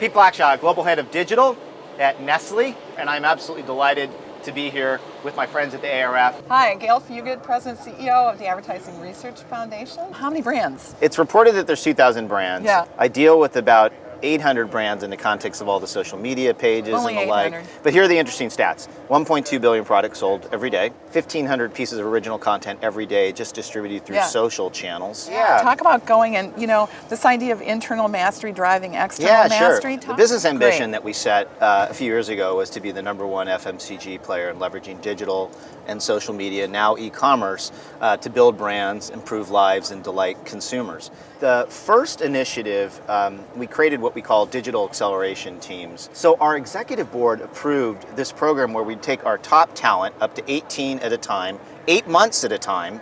Pete Blackshaw, Global Head of Digital at Nestle, and I'm absolutely delighted to be here with my friends at the ARF. Hi, Gail Fugit, President and CEO of the Advertising Research Foundation. How many brands? It's reported that there's 2,000 brands. Yeah. I deal with about 800 brands in the context of all the social media pages Only and the 800. like. But here are the interesting stats. 1.2 billion products sold every day. 1,500 pieces of original content every day just distributed through social channels. Talk about going and, this idea of internal mastery driving external mastery. The business ambition that we set a few years ago was to be the number one FMCG player in leveraging digital and social media, now e-commerce, to build brands, improve lives, and delight consumers. The first initiative, we created what we call digital acceleration teams. So our executive board approved this program where we'd take our top talent, up to 18 at a time, 8 months at a time,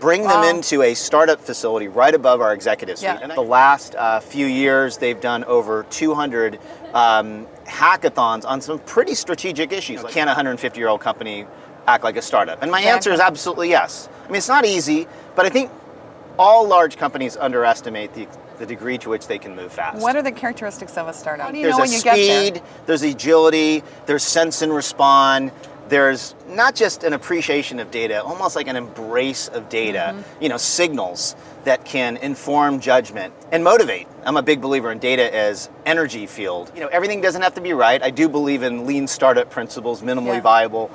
bring them into a startup facility right above our executive suite. And the last few years, they've done over 200 hackathons on some pretty strategic issues. Can a 150-year-old company act like a startup? And my answer is absolutely yes. I mean, it's not easy, but I think all large companies underestimate the degree to which they can move fast. What are the characteristics of a startup? How do you There's know when you get there? speed, there's agility, there's sense and respond, there's not just an appreciation of data, almost like an embrace of data, signals that can inform judgment and motivate. I'm a big believer in data as energy field. Everything doesn't have to be right. I do believe in lean startup principles, minimally viable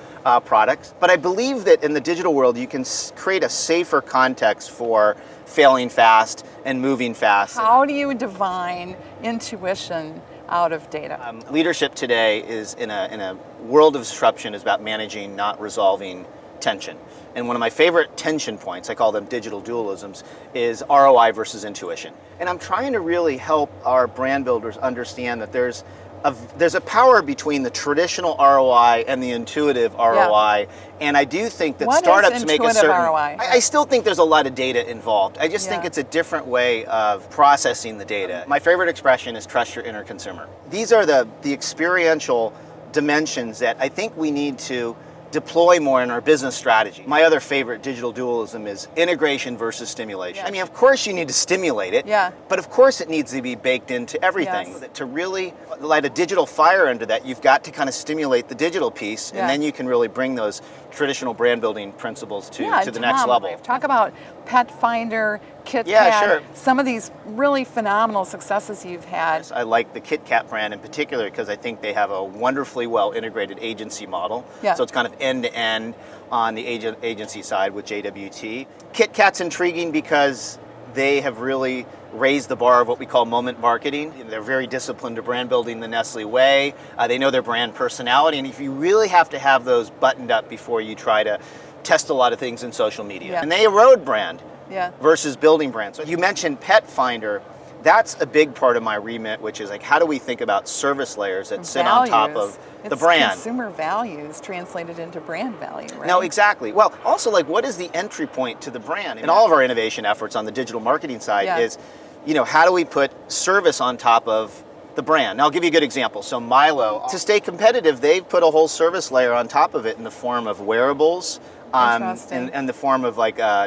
products. But I believe that in the digital world, you can create a safer context for failing fast and moving fast. How do you divine intuition out of data? Leadership today is in a world of disruption is about managing, not resolving tension. And one of my favorite tension points, I call them digital dualisms, is ROI versus intuition. And I'm trying to really help our brand builders understand that there's a power between the traditional ROI and the intuitive ROI. And I do think that startups make a certain ROI? I still think there's a lot of data involved. I just think it's a different way of processing the data. My favorite expression is trust your inner consumer. These are the experiential dimensions that I think we need to deploy more in our business strategy. My other favorite digital dualism is integration versus stimulation. I mean, of course you need to stimulate it, but of course it needs to be baked into everything. To really light a digital fire under that, you've got to kind of stimulate the digital piece, and then you can really bring those traditional brand building principles to the next level. Talk about Pet Finder, KitKat, some of these really phenomenal successes you've had. Yes, I like the KitKat brand in particular because I think they have a wonderfully well integrated agency model. So it's kind of end-to-end on the agency side with JWT. KitKat's intriguing because they have really raised the bar of what we call moment marketing. They're very disciplined to brand building the Nestle way. They know their brand personality, and if you really have to have those buttoned up before you try to test a lot of things in social media. And they erode brand versus building brand. So you mentioned Pet Finder. That's a big part of my remit, which is like, how do we think about service layers that sit on top of the brand? Consumer values translated into brand value, right? No, exactly. Well, also, what is the entry point to the brand? In all of our innovation efforts on the digital marketing side is, how do we put service on top of the brand? Now, I'll give you a good example. So Milo, to stay competitive, they've put a whole service layer on top of it in the form of wearables, in the form of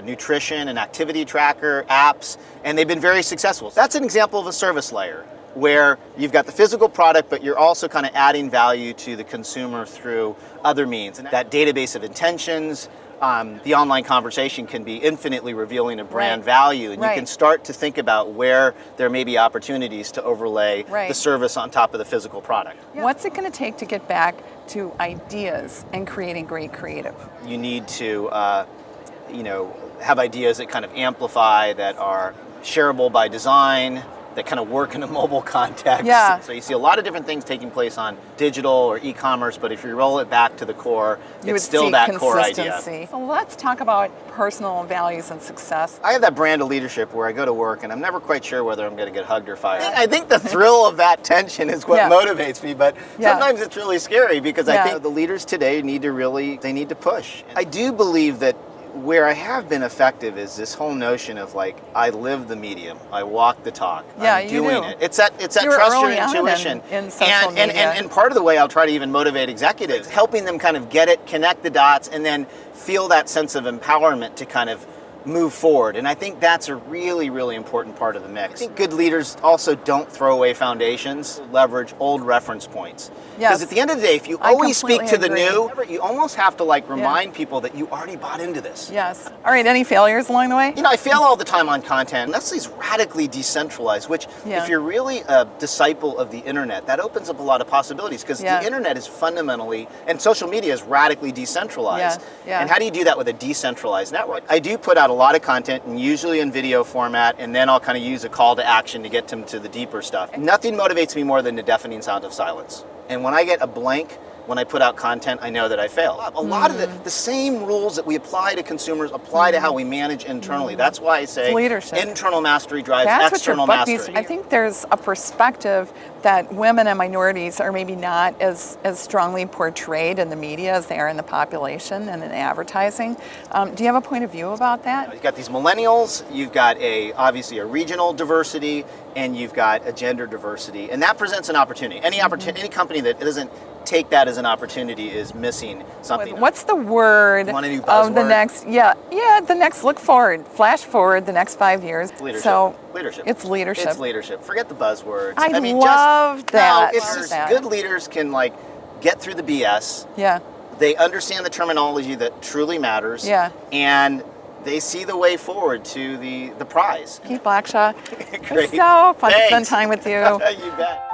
nutrition and activity tracker apps, and they've been very successful. That's an example of a service layer where you've got the physical product, but you're also kind of adding value to the consumer through other means. And that database of intentions, the online conversation can be infinitely revealing of brand value, and you can start to think about where there may be opportunities to overlay the service on top of the physical product. What's it going to take to get back to ideas and creating great creative? You need to, have ideas that kind of amplify, that are shareable by design, that kind of work in a mobile context. So you see a lot of different things taking place on digital or e-commerce, but if you roll it back to the core, it's still that core idea. So let's talk about personal values and success. I have that brand of leadership where I go to work and I'm never quite sure whether I'm going to get hugged or fired. I think the thrill of that tension is what motivates me, but sometimes it's really scary because I think the leaders today need to push. I do believe that where I have been effective is this whole notion of I live the medium, I walk the talk, I'm doing it. It's that trust your intuition. In social media. And part of the way I'll try to even motivate executives, helping them kind of get it, connect the dots, and then feel that sense of empowerment to kind of move forward. And I think that's a really, really important part of the mix. I think good leaders also don't throw away foundations, leverage old reference points. Because at the end of the day, if you always speak to the new, you almost have to like remind people that you already bought into this. Yes. All right, any failures along the way? You know, I fail all the time on content. Nestle's radically decentralized, which if you're really a disciple of the internet, that opens up a lot of possibilities because the internet is fundamentally, and social media is radically decentralized. And how do you do that with a decentralized network? I do put out a lot of content, and usually in video format, and then I'll kind of use a call to action to get them to the deeper stuff. Nothing motivates me more than the deafening sound of silence. And when I get a blank, when I put out content, I know that I failed. A lot of the same rules that we apply to consumers apply to how we manage internally. That's why I say internal mastery drives external mastery. I think there's a perspective that women and minorities are maybe not as strongly portrayed in the media as they are in the population and in advertising. Do you have a point of view about that? You've got these millennials, you've got obviously a regional diversity, and you've got a gender diversity, and that presents an opportunity. Any company that doesn't take that as an opportunity is missing something. What's the word of the next? The next look forward, flash forward the next 5 years. Leadership. So leadership. It's leadership. It's leadership. Forget the buzzwords. I love that. No, it's just good leaders can like get through the BS. Yeah. They understand the terminology that truly matters. Yeah. And they see the way forward to the prize. Pete Blackshaw. Great. It's so fun to spend time with you. You bet.